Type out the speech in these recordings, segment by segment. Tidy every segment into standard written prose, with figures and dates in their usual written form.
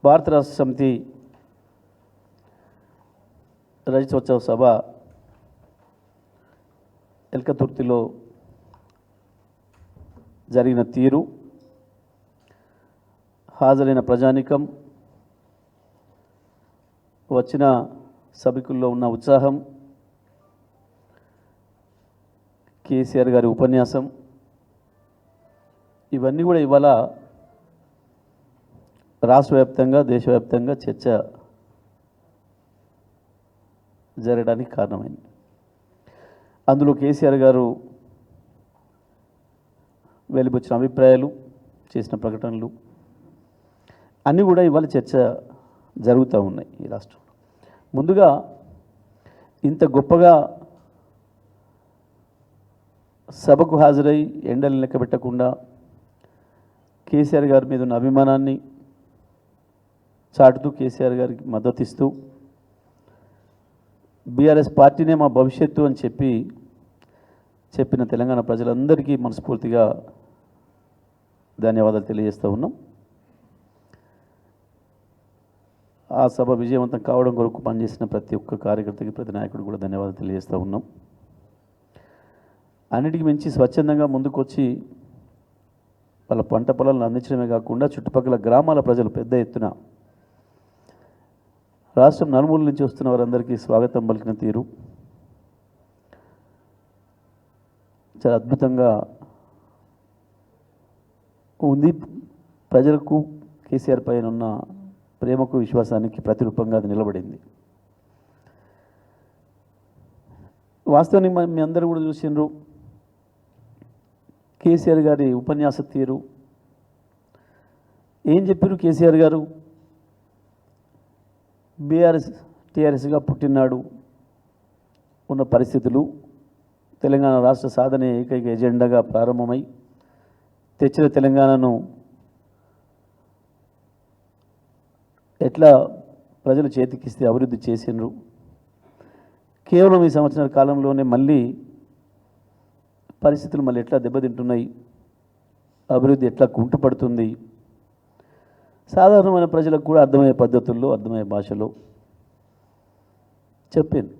భారత రాష్ట్ర సమితి రజతోత్సవ సభ ఎల్కతుర్తిలో జరిగిన తీరు, హాజరైన ప్రజానికం, వచ్చిన సభికుల్లో ఉన్న ఉత్సాహం, కేసీఆర్ గారి ఉపన్యాసం, ఇవన్నీ కూడా ఇవాళ రాష్ట్ర వ్యాప్తంగా దేశవ్యాప్తంగా చర్చ జరగడానికి కారణమైంది. అందులో కేసీఆర్ గారు వెలిబుచ్చిన అభిప్రాయాలు, చేసిన ప్రకటనలు అన్నీ కూడా ఇవాళ చర్చ జరుగుతూ ఉన్నాయి ఈ రాష్ట్రంలో. ముందుగా ఇంత గొప్పగా సభకు హాజరై ఎండలు లెక్క పెట్టకుండా కేసీఆర్ గారి మీద ఉన్న అభిమానాన్ని చాటుతూ కేసీఆర్ గారికి మద్దతు ఇస్తూ బీఆర్ఎస్ పార్టీనే మా భవిష్యత్తు అని చెప్పిన తెలంగాణ ప్రజలందరికీ మనస్ఫూర్తిగా ధన్యవాదాలు తెలియజేస్తూ ఉన్నాం. ఆ సభ విజయవంతం కావడం కొరకు పనిచేసిన ప్రతి ఒక్క కార్యకర్తకి, ప్రతి నాయకుడు కూడా ధన్యవాదాలు తెలియజేస్తూ ఉన్నాం. అన్నిటికీ మించి స్వచ్ఛందంగా ముందుకొచ్చి వాళ్ళ పంట పొలాలను అందించడమే కాకుండా చుట్టుపక్కల గ్రామాల ప్రజలు పెద్ద ఎత్తున రాష్ట్రం నలుమూల నుంచి వస్తున్న వారందరికీ స్వాగతం పలికిన తీరు చాలా అద్భుతంగా ఉంది. ప్రజలకు కేసీఆర్ పైన ఉన్న ప్రేమకు, విశ్వాసానికి ప్రతిరూపంగా అది నిలబడింది. వాస్తవానికి మీ అందరూ కూడా చూసినారు కేసీఆర్ గారి ఉపన్యాస తీరు. ఏం చెప్పారు కేసీఆర్ గారు? టీఆర్ఎస్గా పుట్టినాడు, ఉన్న పరిస్థితులు, తెలంగాణ రాష్ట్ర సాధన ఏకైక ఎజెండాగా ప్రారంభమై తెచ్చిన తెలంగాణను ఎట్లా ప్రజలు చేతికిస్తే అభివృద్ధి చేసినారు, కేవలం ఈ సంవత్సరాల కాలంలోనే మళ్ళీ పరిస్థితులు మళ్ళీ ఎట్లా దెబ్బతింటున్నాయి, అభివృద్ధి ఎట్లా కుంటుపడుతుంది, సాధారణమైన ప్రజలకు కూడా అర్థమయ్యే పద్ధతుల్లో, అర్థమయ్యే భాషలో చెప్పాను.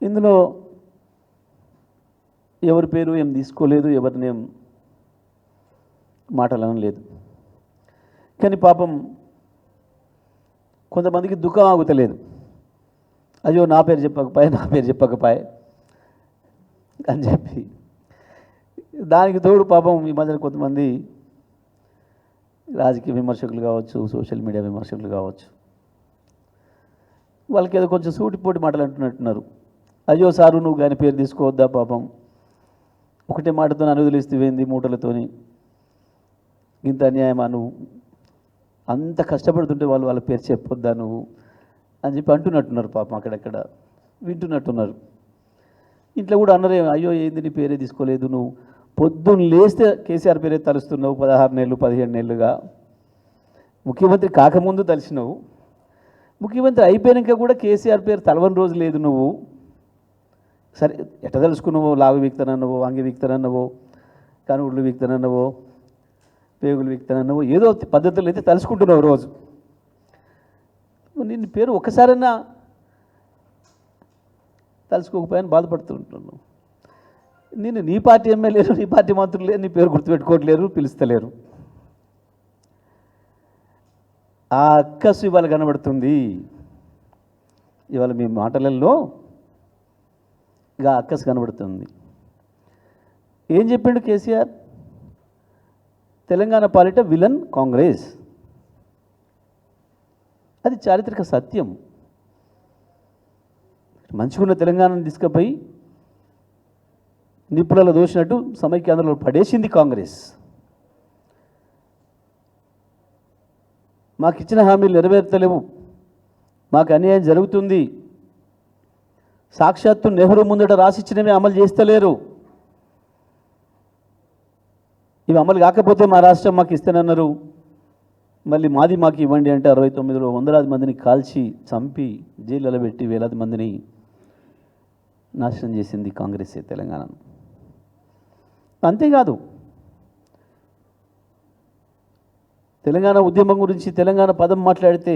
ఇందులో ఎవరి పేరు ఏం తీసుకోలేదు, ఎవరిని ఏం మాటలనలేదు. కానీ పాపం కొంతమందికి దుఃఖం ఆగుతలేదు. అయ్యో నా పేరు చెప్పకపోయే అని చెప్పి దానికి తోడు పాపం ఈ మధ్యన కొంతమంది రాజకీయ విమర్శకులు కావచ్చు, సోషల్ మీడియా విమర్శకులు కావచ్చు, వాళ్ళకి ఏదో కొంచెం సూటిపోటి మాటలు అంటున్నట్టున్నారు. అయ్యో సారు నువ్వు కానీ పేరు తీసుకోవద్దా, పాపం ఒకటే మాటతో అనువదిలిస్తేవేంది మూటలతోని, ఇంత అన్యాయమా, నువ్వు అంత కష్టపడుతుంటే వాళ్ళ పేరు చెప్పొద్దా నువ్వు అని చెప్పి అంటున్నట్టున్నారు. పాపం అక్కడక్కడ వింటున్నట్టున్నారు. ఇంట్లో కూడా అన్నరే, అయ్యో ఏంది నీ పేరే తీసుకోలేదు, నువ్వు పొద్దున్న లేస్తే కేసీఆర్ పేరే తలుస్తున్నావు, 16 నెలలు 17 నెలలుగా ముఖ్యమంత్రి కాకముందు తలిసినావు, ముఖ్యమంత్రి అయిపోయాక కూడా కేసీఆర్ పేరు తలవని రోజు లేదు. నువ్వు సరే ఎట్ట తెలుసుకున్నావో, లాగు వీక్తానన్నావో, వంగి వీక్తానన్నావో, కనుగుళ్ళు వీక్తానన్నావో, పేగులు వీక్తానన్నావో, ఏదో పద్ధతులు అయితే తలుసుకుంటున్నావు రోజు. నిన్ను పేరు ఒక్కసారైనా తలుసుకోకపోయాని బాధపడుతుంటున్నావు. నేను నీ పార్టీ ఎమ్మెల్యేలు, నీ పార్టీ మంత్రులు నీ పేరు గుర్తుపెట్టుకోవట్లేరు, పిలుస్తలేరు. ఆ అక్కసు ఇవాళ కనబడుతుంది. ఇవాళ మీ మాటలలో ఇక అక్కసు కనబడుతుంది. ఏం చెప్పిండు కేసీఆర్? తెలంగాణ పాలిట విలన్ కాంగ్రెస్. అది చారిత్రక సత్యం. మంచిగున్న తెలంగాణను తీసుకుపోయి నిప్పులలో దోసినట్టు సమైక్యాంధ్రలో పడేసింది కాంగ్రెస్. మాకు ఇచ్చిన హామీలు నెరవేర్తలేవు, మాకు అన్యాయం జరుగుతుంది, సాక్షాత్తు నెహ్రూ ముందట రాసిచ్చినవి అమలు చేస్తలేరు, ఇవి అమలు కాకపోతే మా రాష్ట్రం మాకు ఇస్తానన్నారు, మళ్ళీ మాది మాకు ఇవ్వండి అంటే 69లో వందలాది మందిని కాల్చి చంపి జైళ్ళలో పెట్టి వేలాది మందిని నాశనం చేసింది కాంగ్రెస్ తెలంగాణను. అంతేకాదు తెలంగాణ ఉద్యమం గురించి తెలంగాణ పదం మాట్లాడితే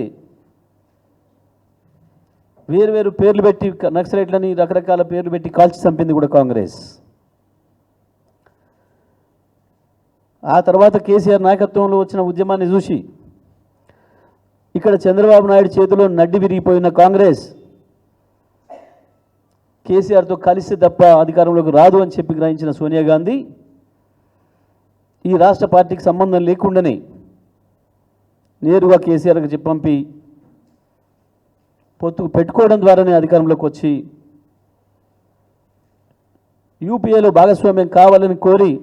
వేరు పేర్లు పెట్టి నక్సలైట్లని రకరకాల పేర్లు పెట్టి కాల్చి చంపింది కూడా కాంగ్రెస్. ఆ తర్వాత కేసీఆర్ నాయకత్వంలో వచ్చిన ఉద్యమాన్ని చూసి ఇక్కడ చంద్రబాబు నాయుడు చేతిలో నడ్డి విరిగిపోయిన కాంగ్రెస్ కేసీఆర్తో కలిసి తప్ప అధికారంలోకి రాదు అని చెప్పి గ్రహించిన సోనియా గాంధీ ఈ రాష్ట్ర పార్టీకి సంబంధం లేకుండానే నేరుగా కేసీఆర్కి పంపి పొత్తుకు పెట్టుకోవడం ద్వారానే అధికారంలోకి వచ్చి యూపీఏలో భాగస్వామ్యం కావాలని కోరి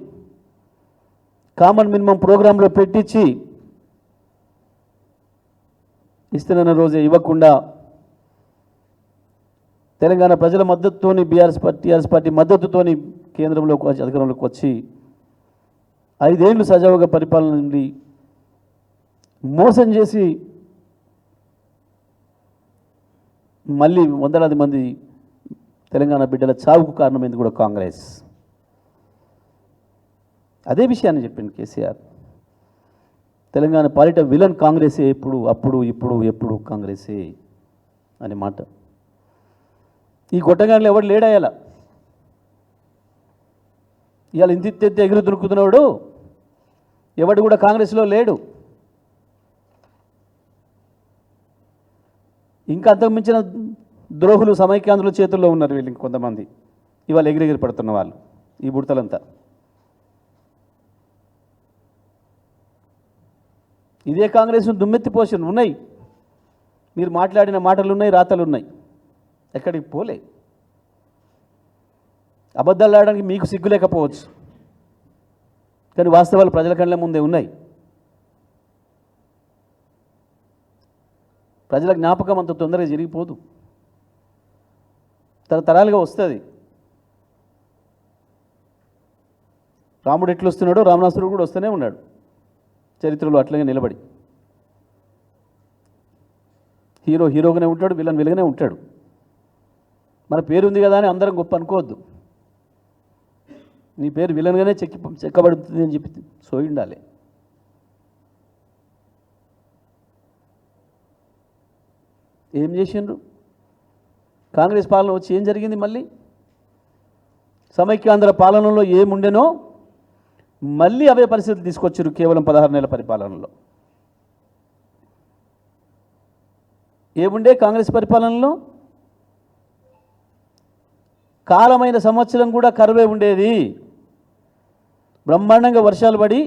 కామన్ మినిమం ప్రోగ్రాంలో పెట్టించి ఇస్తున్న రోజే ఇవ్వకుండా తెలంగాణ ప్రజల మద్దతుతోని టీఆర్ఎస్ పార్టీ మద్దతుతోని కేంద్రంలోకి వచ్చి అధికారంలోకి వచ్చి 5 ఏళ్ళు సజావుగా పరిపాలన నుండి మోసం చేసి మళ్ళీ వందలాది మంది తెలంగాణ బిడ్డల చావుకు కారణమైంది కూడా కాంగ్రెస్. అదే విషయాన్ని చెప్పింది కేసీఆర్. తెలంగాణ పాలిట విలన్ కాంగ్రెసే, ఎప్పుడు కాంగ్రెసే అనే మాట. ఈ గొట్టగాళ్ళు ఎవడు లేడాయాల ఇవాళ ఇంత ఎగురు దొరుకుతున్నాడు ఎవడు కూడా కాంగ్రెస్లో లేడు. ఇంకా అంతకు మించిన ద్రోహులు సమైక్యాంధ్రుల చేతుల్లో ఉన్నారు వీళ్ళు ఇంకొంతమంది ఇవాళ ఎగిరెగిరి పడుతున్న వాళ్ళు ఈ బుడతలంతా. ఇదే కాంగ్రెస్ను దుమ్మెత్తిపోషన్ ఉన్నాయి. మీరు మాట్లాడిన మాటలు ఉన్నాయి, రాతలు ఉన్నాయి, ఎక్కడికి పోలే. అబద్ధాలు ఆడడానికి మీకు సిగ్గు లేకపోవచ్చు, కానీ వాస్తవాలు ప్రజల కళ్ళ ముందే ఉన్నాయి. ప్రజల జ్ఞాపకం అంత తొందరగా జరిగిపోదు, తరతరాలుగా వస్తుంది. రాముడు ఎట్లు వస్తున్నాడో రావణాసురుడు కూడా వస్తూనే ఉన్నాడు చరిత్రలో అట్లాగే నిలబడి. హీరోగానే ఉంటాడు, విలన్గానే ఉంటాడు. మన పేరు ఉంది కదా అని అందరం గొప్ప అనుకోవద్దు. నీ పేరు విలన్గానే చెక్కబడుతుంది అని చెప్పి సోయి ఉండాలి. ఏం చేసిండ్రు? కాంగ్రెస్ పాలన వచ్చి ఏం జరిగింది? మళ్ళీ సమైక్యాంధ్ర పాలనలో ఏముండెనో మళ్ళీ అవే పరిస్థితులు తీసుకొచ్చారు కేవలం 16 నెలల పరిపాలనలో. ఏముండే కాంగ్రెస్ పరిపాలనలో? కాలమైన సంవత్సరం కూడా కరువే ఉండేది. బ్రహ్మాండంగా వర్షాలు పడి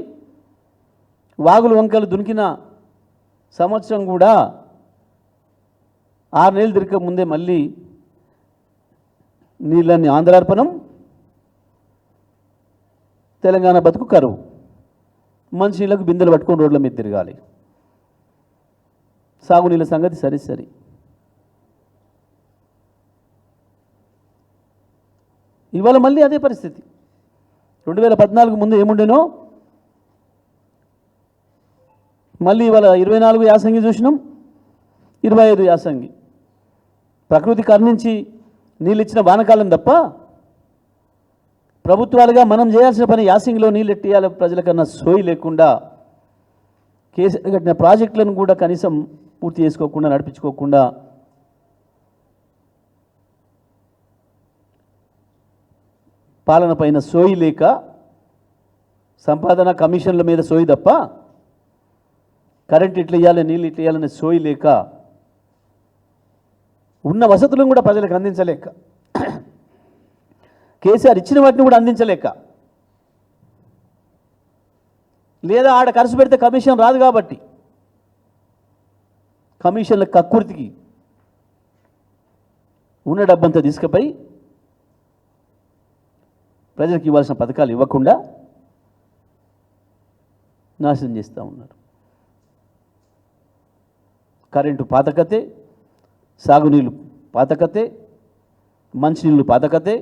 వాగులు వంకలు దునికిన సంవత్సరం కూడా 6 నెలలు తిరగక ముందే మళ్ళీ నీళ్ళని ఆంధ్రార్పణం, తెలంగాణ బతుకు కరువు. మంచినీళ్ళకు బిందెలు పట్టుకొని రోడ్ల మీద తిరగాలి. సాగునీళ్ళ సంగతి సరి. ఇవాళ మళ్ళీ అదే పరిస్థితి. 2014 ముందు ఏముండేనో మళ్ళీ ఇవాళ 24 యాసంగి చూసినాం, 25 యాసంగి. ప్రకృతి కరుణించి నీళ్ళు ఇచ్చిన వానకాలం తప్ప ప్రభుత్వాలుగా మనం చేయాల్సిన పని యాసంగిలో నీళ్ళు ఎట్టియాలి ప్రజలకన్నా సోయి లేకుండా కేసీఆర్ కట్టిన ప్రాజెక్టులను కూడా కనీసం పూర్తి చేసుకోకుండా నడిపించుకోకుండా పాలన పైన సోయి లేక సంపాదన కమిషన్ల మీద సోయి తప్ప కరెంట్ ఇట్లా ఇవ్వాలి నీళ్ళు ఇట్లా ఇవ్వాలనే సోయి లేక ఉన్న వసతులను కూడా ప్రజలకు అందించలేక కేసీఆర్ ఇచ్చిన వాటిని కూడా అందించలేక లేదా ఆడ ఖర్చు పెడితే కమిషన్ రాదు కాబట్టి కమిషన్ల కక్కుర్తికి ఉన్న డబ్బంతా తీసుకుపోయి ప్రజలకు ఇవ్వాల్సిన పథకాలు ఇవ్వకుండా నాశనం చేస్తూ ఉన్నారు. కరెంటు పాతకతే, సాగునీళ్ళు పాతకతే, మంచినీళ్ళు పాతకతే.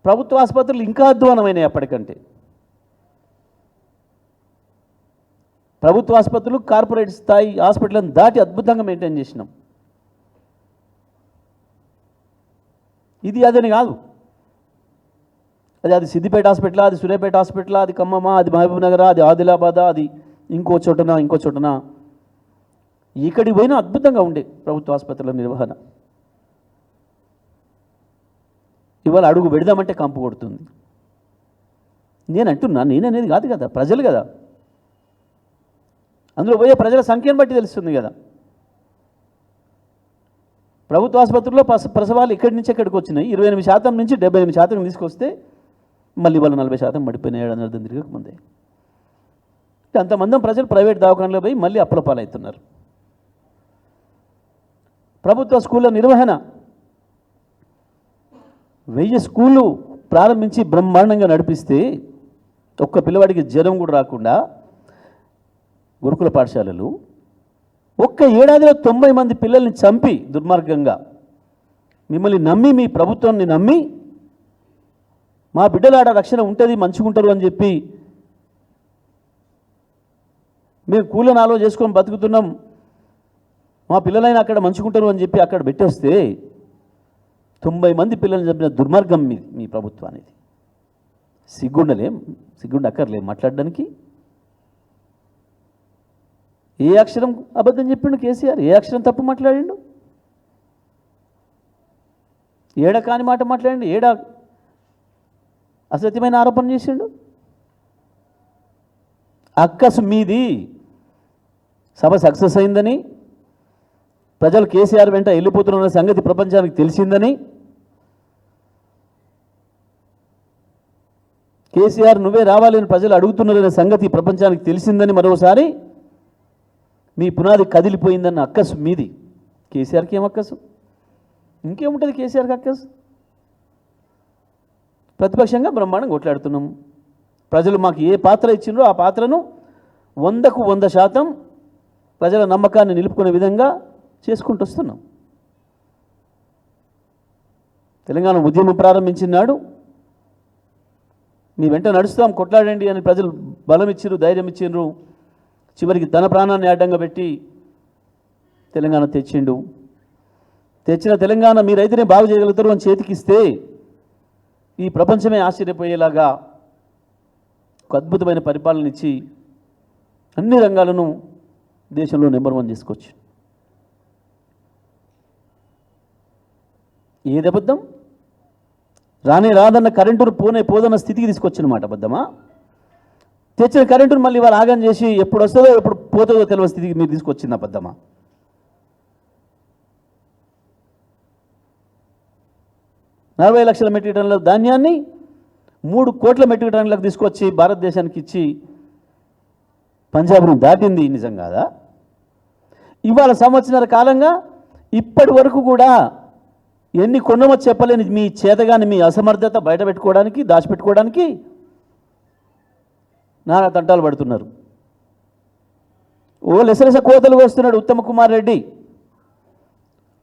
ప్రభుత్వ ఆసుపత్రులు ఇంకా అధ్వానమైనాయి. అప్పటికంటే ప్రభుత్వ ఆసుపత్రులు కార్పొరేట్ స్థాయి హాస్పిటల్ని దాటి అద్భుతంగా మెయింటైన్ చేసినాం. ఇది అదని కాదు, అది సిద్దిపేట హాస్పిటల్, అది సూర్యాపేట హాస్పిటల్, అది ఖమ్మమా, అది మహబూబ్ నగరా, అది ఆదిలాబాదా, అది ఇంకో చోటన ఇక్కడికి పోయినా అద్భుతంగా ఉండే ప్రభుత్వ ఆసుపత్రుల నిర్వహణ. ఇవాళ అడుగు పెడదామంటే కంపు కొడుతుంది. నేననేది కాదు కదా, ప్రజలు కదా, అందులో పోయే ప్రజల సంఖ్యను బట్టి తెలుస్తుంది కదా. ప్రభుత్వ ఆసుపత్రుల్లో ప్రసవాలు ఇక్కడి నుంచి ఎక్కడికి వచ్చినాయి, 28% నుంచి 78% తీసుకొస్తే మళ్ళీ వాళ్ళు 40% పడిపోయినాయి 7 నెలలు తిరగక ముందే. అంతమంది ప్రజలు ప్రైవేట్ దవాఖానలో పోయి మళ్ళీ అప్పుల పాలవుతున్నారు. ప్రభుత్వ స్కూళ్ళ నిర్వహణ 1000 స్కూళ్ళు ప్రారంభించి బ్రహ్మాండంగా నడిపిస్తే ఒక్క పిల్లవాడికి జ్వరం కూడా రాకుండా గురుకుల పాఠశాలలు ఒక్క ఏడాదిలో 90 మంది పిల్లల్ని చంపి దుర్మార్గంగా మిమ్మల్ని నమ్మి, మీ ప్రభుత్వాన్ని నమ్మి, మా బిడ్డలాడ రక్షణ ఉంటుంది మంచిగుంటారు అని చెప్పి మేము కూలనాలో చేసుకొని బతుకుతున్నాం, మా పిల్లలైనా అక్కడ మంచుకుంటారు అని చెప్పి అక్కడ పెట్టేస్తే 90 మంది పిల్లల్ని చంపిన దుర్మార్గం మీ ప్రభుత్వానికి. సిగ్గుండక్కర్లే మాట్లాడడానికి. ఏ అక్షరం అబద్ధం చెప్పిండు కేసీఆర్? ఏ అక్షరం తప్పు మాట్లాడిండు? ఏడ కాని మాట మాట్లాడిండు, ఏడా అసత్యమైన ఆరోపణ చేసిండు. అక్కసు మీది. సభ సక్సెస్ అయిందని, ప్రజలు కేసీఆర్ వెంట వెళ్ళిపోతున్న సంగతి ప్రపంచానికి తెలిసిందని, కేసీఆర్ నువ్వే రావాలని ప్రజలు అడుగుతున్నారనే సంగతి ప్రపంచానికి తెలిసిందని మరోసారి మీ పునాది కదిలిపోయిందన్న అక్కసు మీది. కేసీఆర్కి ఏం అక్కసు? ఇంకేముంటుంది కేసీఆర్కి అక్కసు? ప్రతిపక్షంగా బ్రహ్మాండం కొట్లాడుతున్నాం. ప్రజలు మాకు ఏ పాత్ర ఇచ్చిండ్రో ఆ పాత్రను 100కు 100% ప్రజల నమ్మకాన్ని నిలుపుకునే విధంగా చేసుకుంటూ వస్తున్నాం. తెలంగాణ ఉద్యమం ప్రారంభించిన నాడు మీ వెంట నడుస్తాం, కొట్లాడండి అని ప్రజలు బలం ఇచ్చిర్రు, ధైర్యం ఇచ్చిండ్రు. చివరికి తన ప్రాణాన్ని అడ్డంగా పెట్టి తెలంగాణ తెచ్చిండు. తెచ్చిన తెలంగాణ మీరైతేనే బాగు చేయగలుగుతారు అని చేతికిస్తే ఈ ప్రపంచమే ఆశ్చర్యపోయేలాగా ఒక అద్భుతమైన పరిపాలన ఇచ్చి అన్ని రంగాలను దేశంలో నెంబర్ 1 తీసుకొచ్చి, ఏది అబద్ధం? రాదన్న కరెంటును పోదన్న స్థితికి తీసుకొచ్చినమాట అబద్ధమా? తెచ్చిన కరెంటును మళ్ళీ వాళ్ళు ఆగం చేసి ఎప్పుడు వస్తుందో ఎప్పుడు పోతుందో తెలియని స్థితికి మీరు తీసుకొచ్చింది అబద్ధమా? నలభై లక్షల మెట్రిక్ టన్నుల ధాన్యాన్ని 3 కోట్ల మెట్రిక్ టన్నులకు తీసుకొచ్చి భారతదేశానికి ఇచ్చి పంజాబ్ను దాటింది నిజం కాదా? ఇవాళ సంవత్సరాల కాలంగా ఇప్పటి వరకు కూడా ఎన్ని కొన్నమో చెప్పలేని మీ చేతగాని మీ అసమర్థత బయట పెట్టుకోవడానికి, దాచిపెట్టుకోవడానికి నానా తంటాలు పడుతున్నారు. లెసలెస కోతలు వస్తున్నాడు ఉత్తమ్ కుమార్ రెడ్డి.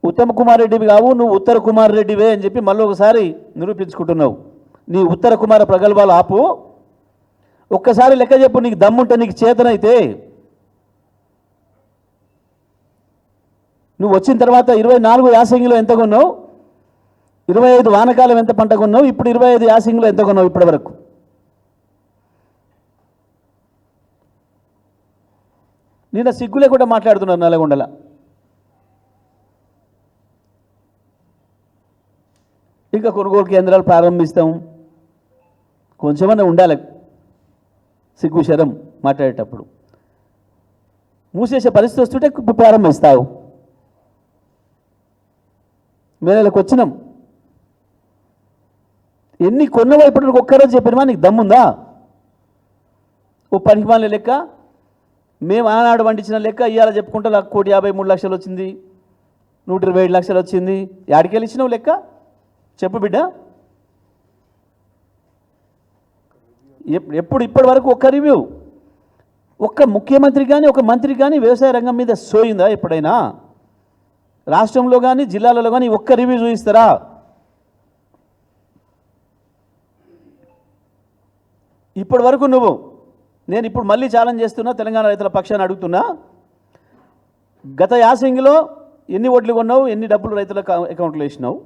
ఉత్తమ్ కుమార్ రెడ్డివి కావు, నువ్వు ఉత్తర కుమార్ రెడ్డివే అని చెప్పి మళ్ళీ ఒకసారి నిరూపించుకుంటున్నావు. నీ ఉత్తర కుమార ప్రగల్భాలు ఆపు. ఒక్కసారి లెక్క చెప్పు, నీకు దమ్ముంటే, నీకు చేతనైతే. నువ్వు వచ్చిన తర్వాత 24 యాసంగిలో ఎంత కొన్నావు, 25 వానకాలం ఎంత పంట కొన్నావు, ఇప్పుడు 25 యాసంగిలో ఎంత కొన్నావు ఇప్పటి వరకు? నిన్న సిగ్గు లేకుండా మాట్లాడుతున్నారు నల్గొండల. ఇంకా కొనుగోలు కేంద్రాలు ప్రారంభిస్తాం, కొంచెమన్నా ఉండాలి సిగ్గు శరం మాట్లాడేటప్పుడు. మూసేసే పరిస్థితి వస్తుంటే ప్రారంభిస్తావు. మేరకు వచ్చినాం, ఎన్ని కొన్నవో ఇప్పటికి ఒక్కరోజు చెప్పినమా? నీకు దమ్ముందా? ఓ పనికిమాల లెక్క మేము ఆనాడు వండించిన లెక్క ఇవాళ చెప్పుకుంటే 1,53,00,000 వచ్చింది, 127 లక్షలు వచ్చింది. యాడికెళ్ళి ఇచ్చినావు లెక్క చెప్పు బిడ్డ. ఇప్పటి వరకు ఒక్క రివ్యూ, ఒక్క ముఖ్యమంత్రి కానీ ఒక మంత్రి కానీ వ్యవసాయ రంగం మీద సోయిందా ఎప్పుడైనా? రాష్ట్రంలో కానీ జిల్లాలలో కానీ ఒక్క రివ్యూ చూపిస్తారా? ఇప్పటి వరకు నేను ఇప్పుడు మళ్ళీ ఛాలెంజ్ చేస్తున్నా, తెలంగాణ రైతుల పక్షాన్ని అడుగుతున్నా, గత యాసంగిలో ఎన్ని ఓట్లు కొన్నావు, ఎన్ని డబ్బులు రైతుల అకౌంట్లో వేసినావు?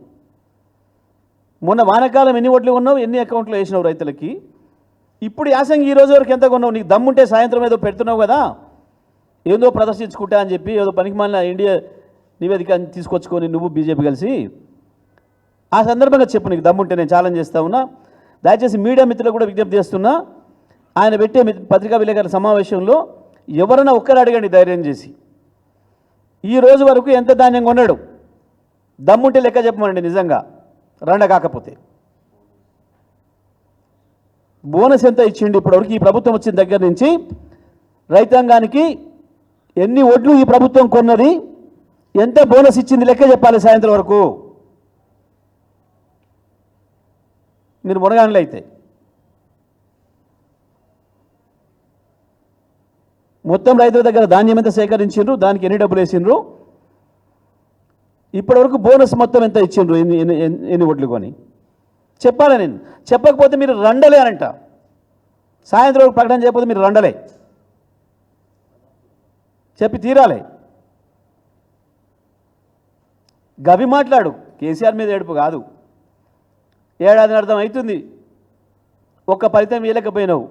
మొన్న వానకాలం ఎన్ని ఓట్లు కొన్నావు, ఎన్ని అకౌంట్లో వేసినావు రైతులకి? ఇప్పుడు యాసంగి ఈ రోజు వరకు ఎంత కొన్నావు? నీకు దమ్ముంటే సాయంత్రం ఏదో పెడుతున్నావు కదా, ఏదో ప్రదర్శించుకుంటా అని చెప్పి ఏదో పనికిమాలిన ఇండియా నివేదిక తీసుకొచ్చుకొని నువ్వు బీజేపీ కలిసి ఆ సందర్భంగా చెప్పు, నీకు దమ్ముంటే నేను ఛాలెంజ్ చేస్తా ఉన్నా. దయచేసి మీడియా మిత్రులకు కూడా విజ్ఞప్తి చేస్తున్నా, ఆయన పెట్టే పత్రికా విలేకరుల సమావేశంలో ఎవరైనా ఒక్కరు అడగండి ధైర్యం చేసి, ఈ రోజు వరకు ఎంత ధాన్యం కొన్నాడు, దమ్ముంటే లెక్క చెప్పమండి. నిజంగా రండ కాకపోతే బోనస్ ఎంత ఇచ్చిండు ఇప్పటివరకు ఈ ప్రభుత్వం వచ్చిన దగ్గర నుంచి రైతాంగానికి, ఎన్ని ఒడ్లు ఈ ప్రభుత్వం కొన్నది, ఎంత బోనస్ ఇచ్చింది లెక్క చెప్పాలి సాయంత్రం వరకు. మీరు మునగానులు అయితే మొత్తం రైతుల దగ్గర ధాన్యం ఎంత సేకరించిండ్రు, దానికి ఎన్ని డబ్బులు వేసిండ్రు, ఇప్పటివరకు బోనస్ మొత్తం ఎంత ఇచ్చిండ్రు, ఎన్ని ఒడ్లు కొని చెప్పాలి. నేను చెప్పకపోతే మీరు రండలే అనంట, సాయంత్రం వరకు ప్రకటన చేయకపోతే మీరు రండలే, చెప్పి తీరాలి. గవి మాట్లాడు, కేసీఆర్ మీద ఏడుపు కాదు. ఏడాది అర్థం అవుతుంది, ఒక్క ఫలితం ఇవ్వలేకపోయినావు.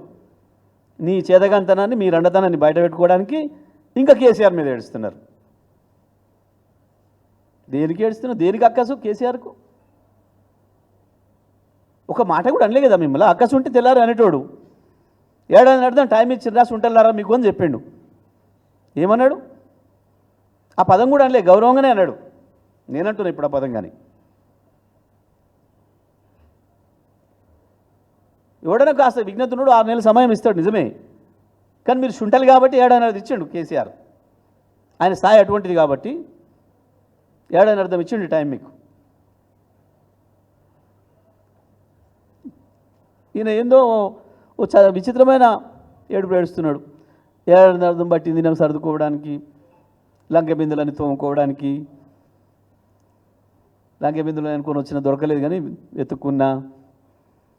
నీ చేదగంతనాన్ని, మీ రండతనాన్ని బయట పెట్టుకోవడానికి ఇంకా కేసీఆర్ మీద ఏడుస్తున్నారు. దేనికి ఏడుస్తున్నావు? దేనికి అక్కసు కేసీఆర్కు? ఒక మాట కూడా అనలే కదా మిమ్మల్ని. అక్కసు ఉంటే తెల్లారు అనేటోడు. ఏడాది అర్థం టైం ఇచ్చి రాసి ఉంటలారా మీకు అని చెప్పిండు. ఏమన్నాడు? ఆ పదం కూడా అనలే, గౌరవంగానే అన్నాడు. నేనంటున్నా ఇప్పుడు ఆ పదం. కానీ ఎవడైనా కాస్త విజ్ఞతనుడు 6 నెలల సమయం ఇస్తాడు నిజమే, కానీ మీరు శుంఠలు కాబట్టి ఏడాది ఇచ్చిండు కేసీఆర్. ఆయన స్థాయి అటువంటిది కాబట్టి ఏడాది అర్థం ఇచ్చిండు టైం మీకు. ఈయన ఏందో చాలా విచిత్రమైన ఏడుపు ఏడుస్తున్నాడు. ఏడాది అర్థం బట్టి దినం సర్దుకోవడానికి, లంక బిందులని తోముకోవడానికి, లంక బిందులు అనుకొని వచ్చిన దొరకలేదు కానీ వెతుక్కున్నా,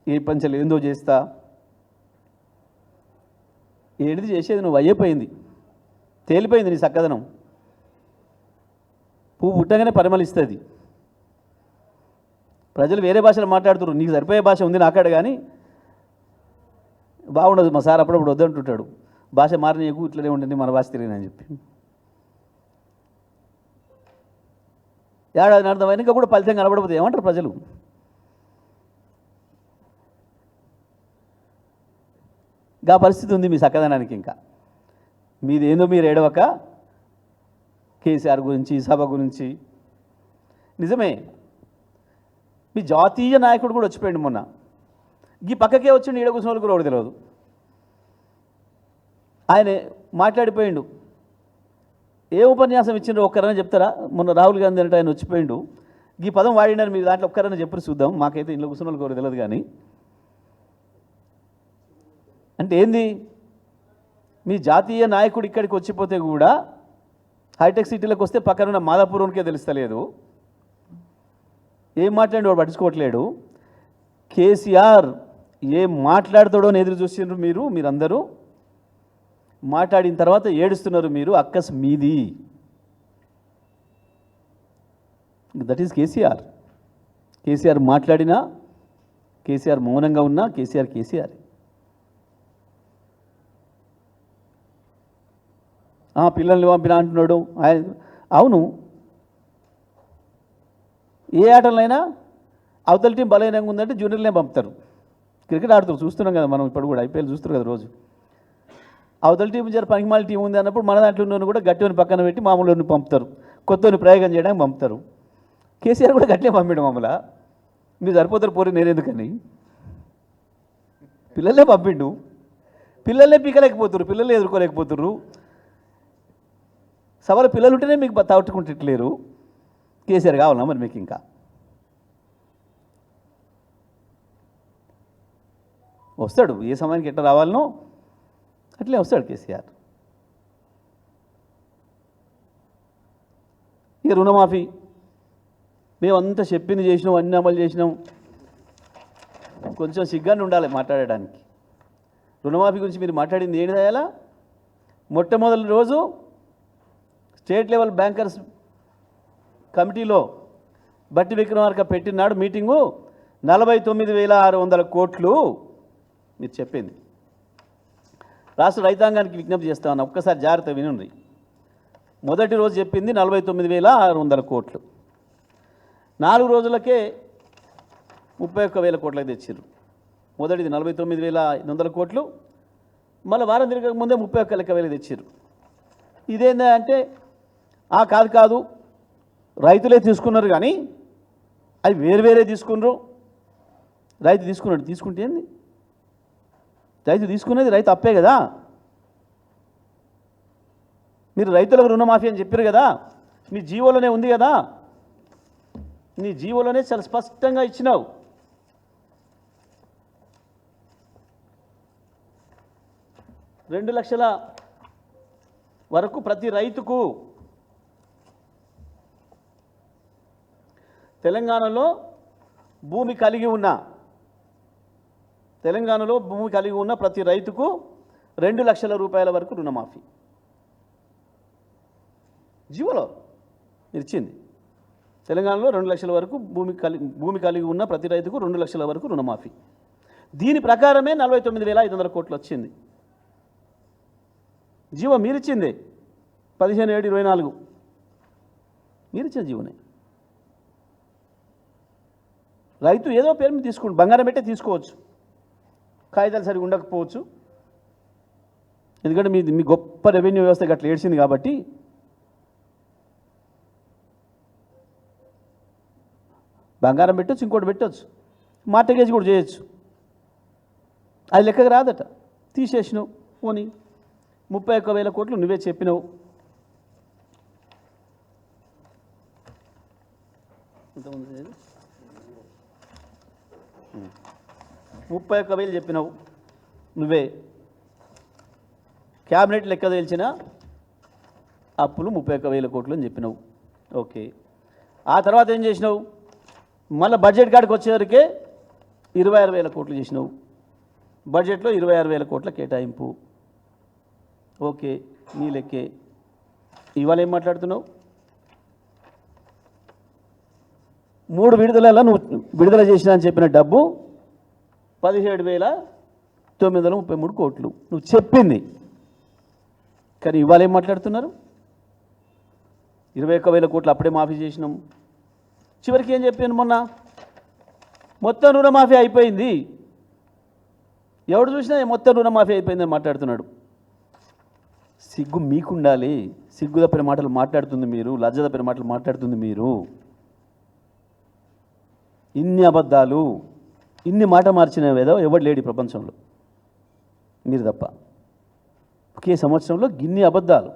ఏ పంచలు ఏందో చేస్తా. ఏడిది చేసేది నువ్వు అయ్యిపోయింది, తేలిపోయింది నీ చక్కదనం. పువ్వు పుట్టగానే పరిమళిస్తుంది. ప్రజలు వేరే భాషలో మాట్లాడుతున్నారు, నీకు సరిపోయే భాష ఉంది నాకాడ, కానీ బాగుండదు. మా సార్ అప్పుడప్పుడు వద్దంటుంటాడు, భాష మారనీయకు, ఇట్లనే ఉంటుంది మన భాష తిరిగినని చెప్పి. ఏడాది అర్థమైనాక కూడా ఫలితం కనబడకపోతే ఏమంటారు ప్రజలు? గా పరిస్థితి ఉంది మీ చక్కదనానికి. ఇంకా మీదేందో మీరు ఏడవక కేసీఆర్ గురించి, సభ గురించి. నిజమే, మీ జాతీయ నాయకుడు కూడా వచ్చిపోయింది మొన్న. ఈ పక్కకే వచ్చిండు, ఈడ కూర్చున్న వాళ్ళకి కూడా తెలియదు. ఆయన మాట్లాడిపోయిండు. ఏ ఉపన్యాసం ఇచ్చిండ్రో ఒక్కరైనా చెప్తారా? మొన్న రాహుల్ గాంధీ అంటే ఆయన వచ్చిపోయిండు, ఈ పదం వాడినారు, మీరు దాంట్లో ఒక్కరైనా చెప్పరు చూద్దాం. మాకైతే ఇంట్లో కూర్చున్న వాళ్ళకి కూడా తెలియదు. కానీ అంటే ఏంది? మీ జాతీయ నాయకుడు ఇక్కడికి వచ్చిపోతే కూడా హైటెక్ సిటీలోకి వస్తే పక్కనున్న మాదాపూర్కే తెలుస్తలేదు. ఏం మాట్లాడి వాడు పట్టించుకోవట్లేడు. కేసీఆర్ ఏం మాట్లాడతాడో అని ఎదురు చూసిండ్రు మీరందరూ. మాట్లాడిన తర్వాత ఏడుస్తున్నారు మీరు. అక్కస్ మీది. That is KCR. కేసీఆర్ మాట్లాడినా, కేసీఆర్ మౌనంగా ఉన్నా, కేసీఆర్. పిల్లల్ని పంపినా అంటున్నాడు ఆయన. అవును, ఏ ఆటలైనా అవతల టీం బలహీనంగా ఉందంటే జూనియర్లనే పంపుతారు. క్రికెట్ ఆడుతారు, చూస్తున్నాం కదా మనం. ఇప్పుడు కూడా ఐపీఎల్ చూస్తారు కదా రోజు. అవతల టీం జర పనికిమాల టీం ఉంది అన్నప్పుడు మన దాంట్లో ఉన్న కూడా గట్టిని పక్కన పెట్టి మామూలుని పంపుతారు, కొత్తని ప్రయోగం చేయడానికి పంపుతారు. కేసీఆర్ కూడా గట్టినే పంపిండు మామూలు. మీరు సరిపోతారు పోరి, నేనెందుకని పిల్లలే పంపిండు. పిల్లలే పీకలేకపోతున్నారు, పిల్లలే ఎదుర్కోలేకపోతున్నారు. సవాలు పిల్లలు ఉంటేనే మీకు తట్టుకుంటలేరు. కేసీఆర్ కావాలన్నా మరి మీకు? ఇంకా వస్తాడు, ఏ సమయానికి ఎట్లా రావాలనో అట్లే వస్తాడు కేసీఆర్. ఇక రుణమాఫీ మేమంతా చెప్పింది చేసినాం, అన్ని అమలు చేసినాం. కొంచెం సిగ్గాన్ని ఉండాలి మాట్లాడడానికి. రుణమాఫీ గురించి మీరు మాట్లాడింది ఏంటి దయాలా? మొట్టమొదటి రోజు స్టేట్ లెవెల్ బ్యాంకర్స్ కమిటీలో బట్టి విక్రమార్క పెట్టినాడు మీటింగు. 49,600 కోట్లు మీరు చెప్పింది. రాష్ట్ర రైతాంగానికి విజ్ఞప్తి చేస్తా ఉన్నా, ఒక్కసారి జాగ్రత్త వినుండ్రి. మొదటి రోజు చెప్పింది 49,600 కోట్లు, 4 రోజులకే 31,000 కోట్లకు తెచ్చిర్రు. మొదటిది 49,500 కోట్లు, మళ్ళీ వారం తిరగక ముందే 31,000 తెచ్చిర్రు. ఇదేందా అంటే కాదు రైతులే తీసుకున్నారు కానీ అవి వేరే తీసుకున్నారు. రైతు తీసుకుంటే ఏంది? రైతు తీసుకునేది రైతు అప్పే కదా. మీరు రైతులకు రుణమాఫీ అని చెప్పారు కదా, మీ జీవోలోనే ఉంది కదా, నీ జీవోలోనే చాలా స్పష్టంగా ఇచ్చినావు. రెండు లక్షల వరకు ప్రతి రైతుకు. తెలంగాణలో భూమి కలిగి ఉన్న ప్రతి రైతుకు 2 లక్షల రూపాయల వరకు రుణమాఫీ జీవోలో ఇచ్చింది. తెలంగాణలో 2 లక్షల వరకు భూమి కలిగి ఉన్న ప్రతి రైతుకు 2 లక్షల వరకు రుణమాఫీ. దీని ప్రకారమే 49,500 కోట్లు వచ్చింది. జీవో మీరిచ్చింది 15/7/24 మీరిచ్చిన జీవోనే. రైతు ఏదో పేరు మీద తీసుకుంటు, బంగారం పెట్టే తీసుకోవచ్చు, కాగితాలు సరిగా ఉండకపోవచ్చు. ఎందుకంటే మీ గొప్ప రెవెన్యూ వ్యవస్థ అట్లా ఏడ్చింది కాబట్టి బంగారం పెట్టచ్చు, ఇంకోటి పెట్టచ్చు, మార్టగేజ్ కూడా చేయొచ్చు. అది లెక్కకు రాదట. తీసేసినావు. పోనీ 31,000 కోట్లు నువ్వే చెప్పినావు. ఇంతకుముందు 31,000 చెప్పినావు నువ్వే. క్యాబినెట్ లెక్క తేల్చిన అప్పులు 31,000 కోట్లు అని చెప్పినావు. ఓకే, ఆ తర్వాత ఏం చేసినావు? మళ్ళీ బడ్జెట్ కాడికి వచ్చేవరకే 26,000 కోట్లు చేసినావు. బడ్జెట్లో 26,000 కోట్ల కేటాయింపు. ఓకే, నీ లెక్కే. ఇవాళ ఏం మాట్లాడుతున్నావు? 3 విడుదలలో నువ్వు విడుదల చేసినా అని చెప్పిన డబ్బు 17,933 కోట్లు నువ్వు చెప్పింది. కానీ ఇవాళ ఏం మాట్లాడుతున్నారు? 21,000 కోట్లు అప్పుడే మాఫీ చేసినాం. చివరికి ఏం చెప్పాను మొన్న? మొత్తం రుణమాఫీ అయిపోయింది. ఎవడు చూసినా మొత్తం రుణమాఫీ అయిపోయిందని మాట్లాడుతున్నాడు. సిగ్గు మీకుండాలి. సిగ్గు తప్పిన మాటలు మాట్లాడుతుంది మీరు, లజ్జ తప్పిన మాటలు మాట్లాడుతుంది మీరు. ఇన్ని అబద్ధాలు, ఇన్ని మాట మార్చిన ఏదో ఎవడు లేడు ప్రపంచంలో, మీరు తప్ప. ఒకే సంవత్సరంలో గిన్ని అబద్ధాలు.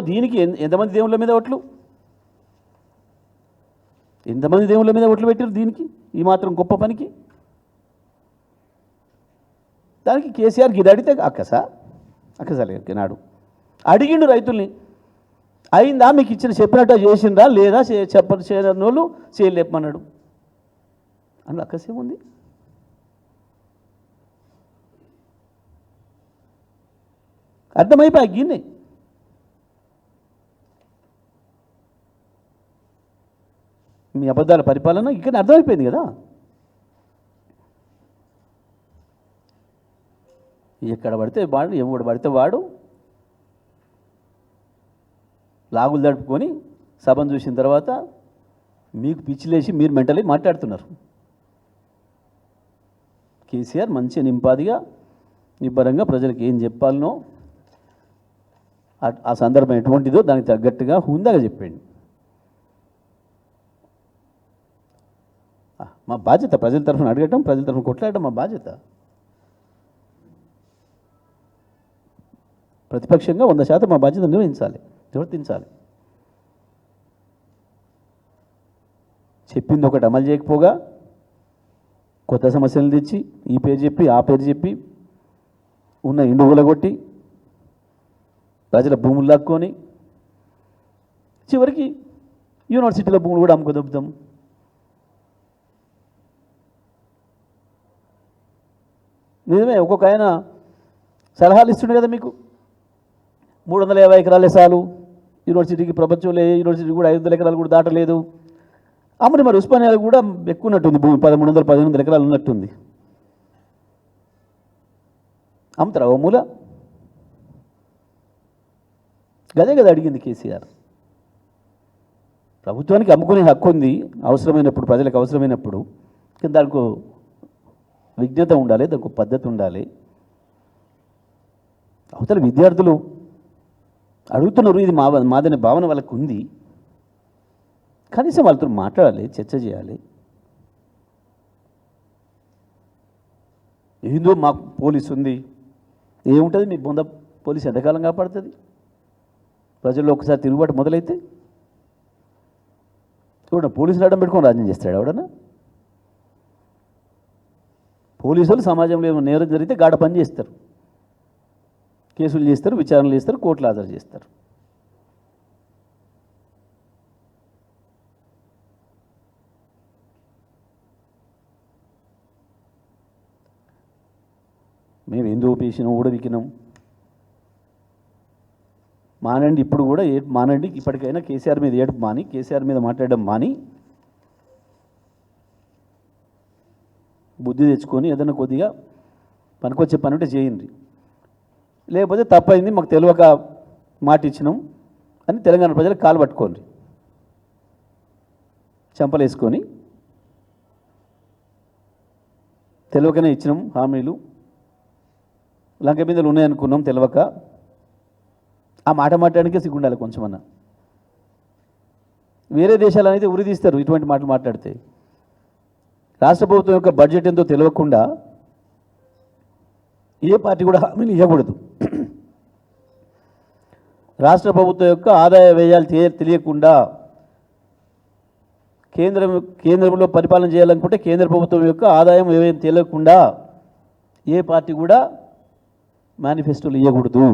దీనికి ఎంతమంది దేవుళ్ళ మీద ఒట్లు, ఎంతమంది దేవుళ్ళ మీద ఒట్లు పెట్టారు దీనికి, ఈ మాత్రం గొప్ప పనికి? దానికి కేసీఆర్ గిది అడిగితే అక్కసాలి నాడు అడిగిండు రైతుల్ని, అయిందా మీకు చెప్పినట్టు చేసిండ్రా లేదా చేయని వాళ్ళు చేయలేపమన్నాడు. అందులో అక్కసేముంది? అర్థమైపోయి గిన్నె. మీ అబద్ధాల పరిపాలన ఇక్కడ అర్థమైపోయింది కదా. ఎక్కడ పడితే వాడు, ఎవడు పడితే వాడు లాగులు దడుపుకొని సభను చూసిన తర్వాత మీకు పిచ్చిలేసి మీరు మెంటలీ మాట్లాడుతున్నారు. కేసీఆర్ మంచి నింపాదిగా నిబ్బరంగా ప్రజలకు ఏం చెప్పాలనో, ఆ సందర్భం ఎటువంటిదో దానికి తగ్గట్టుగా హుందాగా చెప్పండి. మా బాధ్యత ప్రజల తరఫున అడగటం, ప్రజల తరఫున కొట్లాడటం మా బాధ్యత. ప్రతిపక్షంగా 100% మా బాధ్యత నిర్వర్తించాలి. చెప్పింది ఒకటి అమలు చేయకపోగా కొత్త సమస్యలు తెచ్చి ఈ పేరు చెప్పి ఆ పేరు చెప్పి ఉన్న ఇండుగుల కొట్టి ప్రజల భూములు లాక్కొని చివరికి యూనివర్సిటీల భూములు కూడా అమ్ముకోదొబ్బుతాం. నిజమే, ఒక్కొక్క ఆయన సలహాలు ఇస్తుండే కదా మీకు. 350 ఎకరాలే చాలు యూనివర్సిటీకి, ప్రపంచంలో ఏ యూనివర్సిటీ కూడా 500 ఎకరాలు కూడా దాటలేదు. మరి ఉస్మానియాలో కూడా ఎక్కువ ఉన్నట్టుంది భూమి, 1300-1500 ఎకరాలు ఉన్నట్టుంది. అమ్ముతారా ఓ మూల? గదే కదా అడిగింది కేసీఆర్. ప్రభుత్వానికి అమ్ముకునే హక్కు ఉంది అవసరమైనప్పుడు, ప్రజలకు అవసరమైనప్పుడు. కానీ దానికి విజ్ఞత ఉండాలి, దానికి పద్ధతి ఉండాలి. అవతల విద్యార్థులు అడుగుతున్నారు, ఇది మాదనే భావన వాళ్ళకు ఉంది. కనీసం వాళ్ళతో మాట్లాడాలి, చర్చ చేయాలి. ఏందో మాకు పోలీసు ఉంది, ఏముంటుంది మీ బొంద పోలీసు ఎంతకాలం కాపాడుతుంది? ప్రజల్లో ఒకసారి తిరుగుబాటు మొదలైతే చూడ పోలీసులు అడ్డం పెట్టుకొని రాజ్యం చేస్తాడు ఎవడన్నా? పోలీసులు సమాజంలో ఏమైనా నేరం జరిగితే గాఢ పని చేస్తారు, కేసులు చేస్తారు, విచారణలు చేస్తారు, కోర్టులు హాజరు చేస్తారు. మేము ఎందుకు పేసినాం, ఊడవికినాం, మానండి. ఇప్పుడు కూడా ఏడుపు మానండి. ఇప్పటికైనా కేసీఆర్ మీద ఏడుపు మాని, కేసీఆర్ మీద మాట్లాడడం మాని, బుద్ధి తెచ్చుకొని ఏదైనా కొద్దిగా పనికొచ్చే పని ఉంటే చేయండి. లేకపోతే తప్పైంది, మాకు తెలియక మాట ఇచ్చినాం అని తెలంగాణ ప్రజలకు కాలు పట్టుకోండి, చెంపలేసుకొని. తెలియకనే ఇచ్చినాం హామీలు, లంక మీదలు ఉన్నాయనుకున్నాం, తెలియక. ఆ మాట మాట్లాడడానికే సిగ్గుండాలి కొంచెమన్నా. వేరే దేశాలు అనేది ఉరి తీస్తారు ఇటువంటి మాటలు మాట్లాడితే. రాష్ట్ర ప్రభుత్వం యొక్క బడ్జెట్ ఎంతో తెలియకుండా ఏ పార్టీ కూడా హామీలు ఇవ్వకూడదు. రాష్ట్ర ప్రభుత్వం యొక్క ఆదాయ వ్యయాలు తెలియకుండా కేంద్రంలో పరిపాలన చేయాలనుకుంటే కేంద్ర ప్రభుత్వం యొక్క ఆదాయం వ్యయం తెలియకుండా ఏ పార్టీ కూడా మేనిఫెస్టోలు ఇవ్వకూడదు.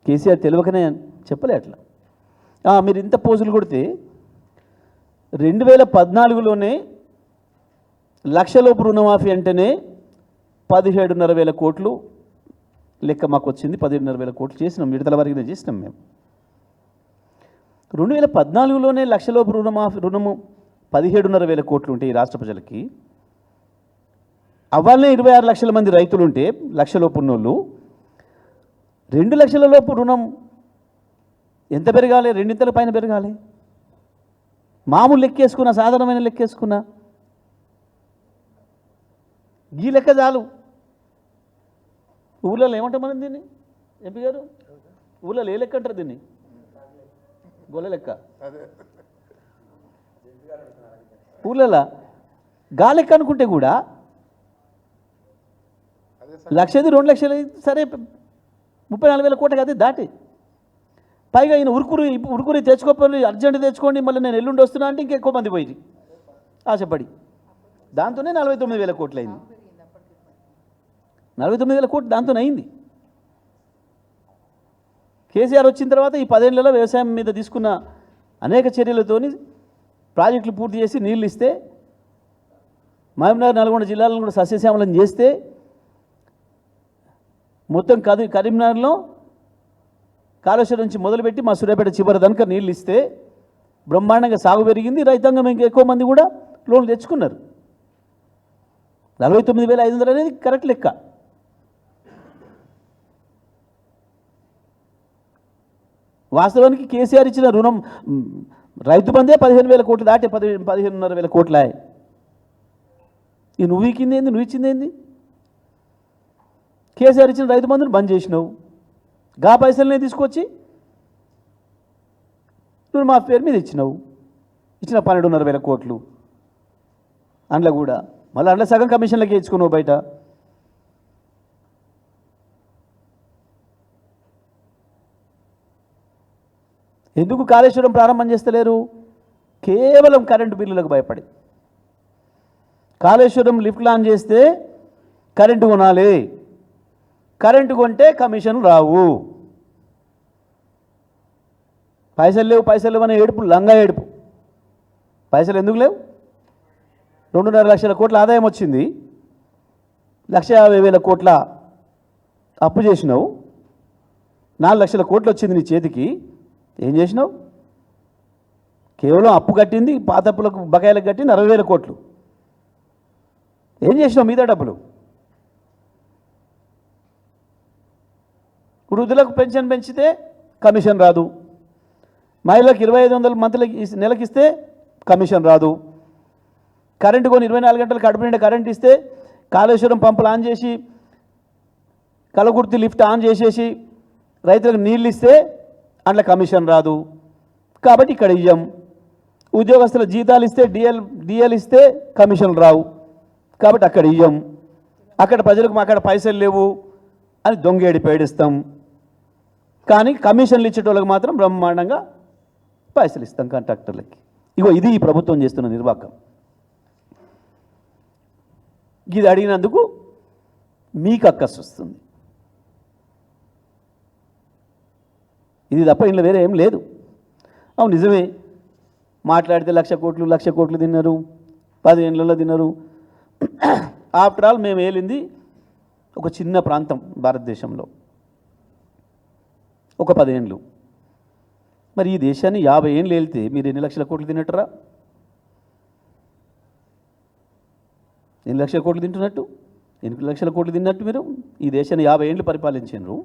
కేసీఆర్ తెలియకనే చెప్పలే అట్లా. మీరు ఇంత పోజులు కొడితే 2014లోనే లక్షలోపు రుణమాఫీ అంటేనే 17,500 కోట్లు లెక్క మాకు వచ్చింది. 17,500 కోట్లు చేసినాం, విడతల వరకు చేసినాం మేము. 2014లోనే లక్షలోపు రుణము 17,500 కోట్లు ఉంటే ఈ రాష్ట్ర ప్రజలకి, అవ్వాలనే 26 లక్షల మంది రైతులుంటే లక్షలోపు ఉన్నోళ్ళు, 2 లక్షల లోపు రుణం ఎంత పెరగాలి? 2 పైన పెరగాలి. మామూలు లెక్కేసుకున్నా, సాధారణమైన లెక్కేసుకున్నా ఈ లెక్క చాలు. ఊళ్ళలో ఏమంటాం మనం దీన్ని? ఎంపీ గారు, ఊళ్ళలో ఏ లెక్క అంటారు దీన్ని? గొల్ల లెక్క. ఊళ్ళలో గా లెక్క అనుకుంటే కూడా 1,00,000 2 లక్షలు సరే 34,000 కోట్ల కదా దాటి. పైగా ఈయన ఉరుకురి తెచ్చుకోపోయి అర్జెంట్ తెచ్చుకోండి, మళ్ళీ నేను ఎల్లుండి వస్తున్నా అంటే ఇంకెక్కువ మంది పోయింది ఆశపడి. దాంతోనే 49,000 కోట్లు అయింది. 49,000 కోట్లు దాంతోనే అయింది. కేసీఆర్ వచ్చిన తర్వాత ఈ 10 ఏళ్లలో వ్యవసాయం మీద తీసుకున్న అనేక చర్యలతోని ప్రాజెక్టులు పూర్తి చేసి నీళ్ళు ఇస్తే, మహబూబ్నగర్, నల్గొండ జిల్లాలను కూడా సస్యశ్యామలం చేస్తే, మొత్తం కరీంనగర్లో కాళేశ్వరం నుంచి మొదలుపెట్టి మా సూర్యాపేట చివరి దాకా నీళ్ళు ఇస్తే బ్రహ్మాండంగా సాగు పెరిగింది. రైతాంగం ఇంకా ఎక్కువ మంది కూడా లోన్లు తెచ్చుకున్నారు. 49,500 అనేది కరెక్ట్ లెక్క. వాస్తవానికి కేసీఆర్ ఇచ్చిన రుణం రైతు బందే 15,000 కోట్లు దాటే 15,500 కోట్ల. ఈ నువ్వు ఇచ్చింది ఏంది, నువ్వు ఇచ్చింది ఏంది? కేసీఆర్ ఇచ్చిన రైతు బంధుని బంద్ చేసినావు. గా పైసలనే తీసుకొచ్చి నువ్వు మా పేరు మీద ఇచ్చినావు. ఇచ్చిన 12,500 కోట్లు అందులో కూడా మళ్ళీ అందులో సగం కమిషన్లకి ఇచ్చుకున్నావు బయట. ఎందుకు కాళేశ్వరం ప్రారంభం చేస్తలేరు? కేవలం కరెంటు బిల్లులకు భయపడి. కాళేశ్వరం లిఫ్ట్ లాంచ్ చేస్తే కరెంటు కొనాలి, కరెంటు కొంటే కమిషన్ రావు. పైసలు లేవు అనే ఏడుపు లంగా ఏడుపు. పైసలు ఎందుకు లేవు? 2.5 లక్షల కోట్ల ఆదాయం వచ్చింది, 1,50,000 కోట్ల అప్పు చేసినావు. 4 లక్షల కోట్లు వచ్చింది నీ చేతికి, ఏం చేసినావు? కేవలం అప్పు కట్టింది, పాత అప్పులకు బకాయిలకు కట్టింది 60,000 కోట్లు. ఏం చేసినావు మిగతా డబ్బులు? వృద్ధులకు పెన్షన్ పెంచితే కమిషన్ రాదు, మహిళలకు 2500 మంత్లకి నెలకి ఇస్తే కమిషన్ రాదు, కరెంటు కొని 24 గంటలు కడుపు నిండా కరెంట్ ఇస్తే కాళేశ్వరం పంపులు ఆన్ చేసి కలకుర్తి లిఫ్ట్ ఆన్ చేసేసి రైతులకు నీళ్ళు ఇస్తే అట్లా కమిషన్ రాదు. కాబట్టి ఇక్కడ ఇయ్యం. ఉద్యోగస్తుల జీతాలు ఇస్తే డిఎల్ ఇస్తే కమిషన్లు రావు, కాబట్టి అక్కడ ఇయ్యం. అక్కడ ప్రజలకు అక్కడ పైసలు లేవు అని దొంగేడి పేడిస్తాం, కానీ కమిషన్లు ఇచ్చేటోళ్ళకి మాత్రం బ్రహ్మాండంగా పైసలు ఇస్తాం కాంట్రాక్టర్లకి. ఇగో ఇది ఈ ప్రభుత్వం చేస్తున్న నిర్వాహకం. ఇది అడిగినందుకు మీకు అక్కసు వస్తుంది. ఇది తప్ప ఇంట్లో వేరే ఏం లేదు. అవును నిజమే, మాట్లాడితే 1,00,00,000 కోట్లు తిన్నారు, 10 ఏళ్ళలో తిన్నారు. ఆఫ్టర్ ఆల్ మేము ఏలింది ఒక చిన్న ప్రాంతం భారతదేశంలో, ఒక 10 ఏళ్ళు. మరి ఈ దేశాన్ని 50 ఏళ్ళు వెళ్తే మీరు ఎన్ని లక్షల కోట్లు తిన్నట్టురా? ఎన్ని లక్షల కోట్లు తింటున్నట్టు? 8 లక్షల కోట్లు తిన్నట్టు మీరు ఈ దేశాన్ని 50 ఏళ్ళు పరిపాలించారు.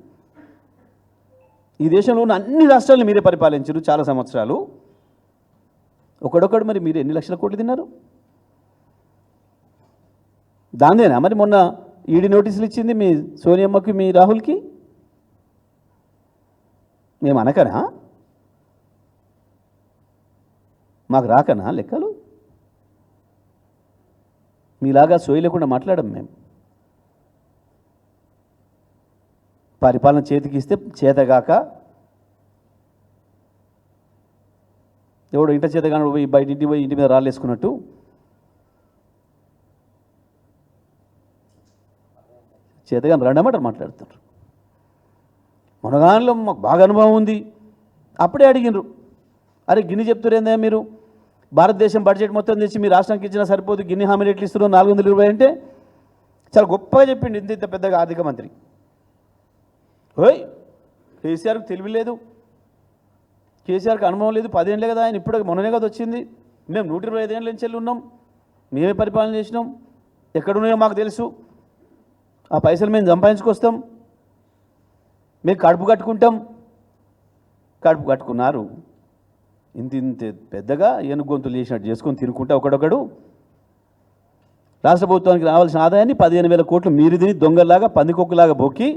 ఈ దేశంలో ఉన్న అన్ని రాష్ట్రాలను మీరే పరిపాలించారు చాలా సంవత్సరాలు. ఒకడొకడు మరి మీరు ఎన్ని లక్షల కోట్లు తిన్నారు? దాందేనా మరి మొన్న ఈడీ నోటీసులు ఇచ్చింది మీ సోనియమ్మకి మీ రాహుల్కి? మేము అనకనా? మాకు రాకనా లెక్కలు? మీలాగా సోయి లేకుండా మాట్లాడం మేము. పరిపాలన చేతికి ఇస్తే చేతగాక ఎవడో ఇంట చేతగాను పోయి బయట ఇంటికి పోయి ఇంటి మీద రాళ్ళేసుకున్నట్టు చేతగాని రెండమాట మాట్లాడుతున్నారు. మునగాన్లో మాకు బాగా అనుభవం ఉంది. అప్పుడే అడిగినరు, అరే గిన్ని చెప్తారేందా మీరు, భారతదేశం బడ్జెట్ మొత్తం తెచ్చి మీ రాష్ట్రానికి ఇచ్చినా సరిపోదు, గిన్ని హామీలు ఎట్లు ఇస్తున్నారు 420 అంటే చాలా గొప్పగా చెప్పిండు ఇంత పెద్దగా ఆర్థిక మంత్రి. ఓయ్ కేసీఆర్కి తెలివి లేదు, కేసీఆర్కి అనుభవం లేదు, 10 ఏళ్ళే కదా ఆయన, ఇప్పుడు మొన్ననే కదా వచ్చింది. మేము 125 ఏళ్ళ నుంచి వెళ్ళి ఉన్నాం, మేమే పరిపాలన చేసినాం, ఎక్కడున్నాయో మాకు తెలుసు. ఆ పైసలు మేము సంపాదించుకొస్తాం, మేము కడుపు కట్టుకుంటాం. కడుపు కట్టుకున్నారు, ఇంత పెద్దగా ఏనుగొంతులు చేసినట్టు చేసుకొని తినుకుంటా ఒకడొకడు. రాష్ట్ర ప్రభుత్వానికి రావాల్సిన ఆదాయాన్ని 15,000 కోట్లు మీరు తిని దొంగలాగా పందికొక్కులాగా బొక్కి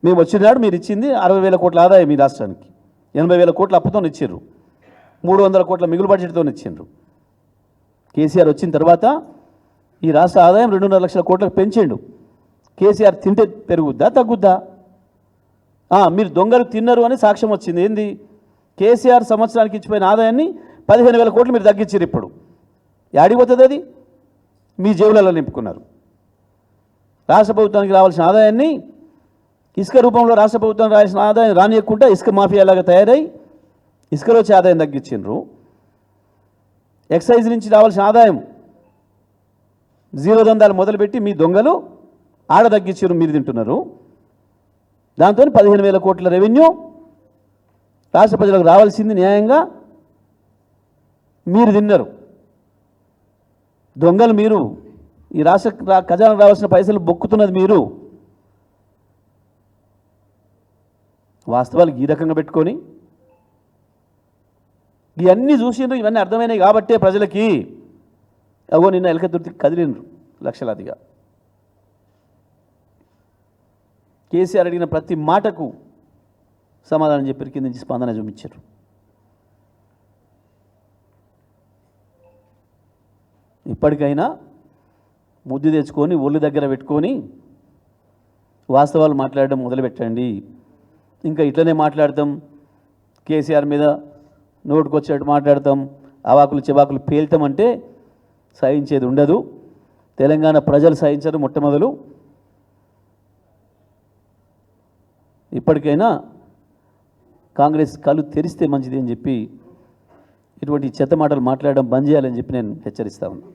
మేము వచ్చినాడు మీరు ఇచ్చింది 60,000 కోట్ల ఆదాయం మీ రాష్ట్రానికి, 80,000 కోట్ల అప్పుతో ఇచ్చారు, 300 కోట్ల మిగులు బడ్జెట్తో ఇచ్చిండ్రు. కేసీఆర్ వచ్చిన తర్వాత ఈ రాష్ట్ర ఆదాయం 2.5 లక్షల కోట్లకు పెంచిండు. కేసీఆర్ తింటే పెరుగుద్దా తగ్గుద్దా? మీరు దొంగలు తిన్నారు అని సాక్ష్యం వచ్చింది. ఏంది? కేసీఆర్ సంవత్సరానికి ఇచ్చిపోయిన ఆదాయాన్ని 15,000 కోట్లు మీరు తగ్గించారు. ఇప్పుడు యాడిపోతుంది? అది మీ జేబులలో నింపుకున్నారు. రాష్ట్ర ప్రభుత్వానికి రావాల్సిన ఆదాయాన్ని ఇసుక రూపంలో రాష్ట్ర ప్రభుత్వం రావాల్సిన ఆదాయం రానియకుండా ఇసుక మాఫియాలాగా తయారై ఇసుకలో వచ్చే ఆదాయం తగ్గించిండ్రు. ఎక్సైజ్ నుంచి రావాల్సిన ఆదాయం జీరో దందాలు మొదలుపెట్టి మీ దొంగలు ఆడ తగ్గించారు, మీరు తింటున్నారు. దాంతో 15,000 కోట్ల రెవెన్యూ రాష్ట్ర ప్రజలకు రావాల్సింది న్యాయంగా మీరు తిన్నారు. దొంగలు మీరు, ఈ రాష్ట్ర ఖజానా రావాల్సిన పైసలు బొక్కుతున్నది మీరు. వాస్తవాలు ఈ రకంగా పెట్టుకొని ఇవన్నీ చూసిండ్రు, ఇవన్నీ అర్థమైనాయి కాబట్టే ప్రజలకి అగో నిన్న ఎలకతుర్తికి కదిలిండ్రు లక్షలాదిగా. కేసీఆర్ అడిగిన ప్రతి మాటకు సమాధానం చెప్పి కింద నుంచి స్పందన చూపించారు. ఇప్పటికైనా ముద్దు తెచ్చుకొని ఒళ్ళు దగ్గర పెట్టుకొని వాస్తవాలు మాట్లాడడం మొదలుపెట్టండి. ఇంకా ఇట్లనే మాట్లాడతాం, కేసీఆర్ మీద నోటుకొచ్చేట్టు మాట్లాడతాం, అవాకులు చెవాకులు పేల్తామంటే సహించేది ఉండదు. తెలంగాణ ప్రజలు సహించరు మొట్టమొదలు. ఇప్పటికైనా కాంగ్రెస్ కళ్ళు తెరిస్తే మంచిది అని చెప్పి ఇటువంటి చెత్త మాటలు మాట్లాడడం బంద్ చేయాలని చెప్పి నేను హెచ్చరిస్తా ఉన్నాను.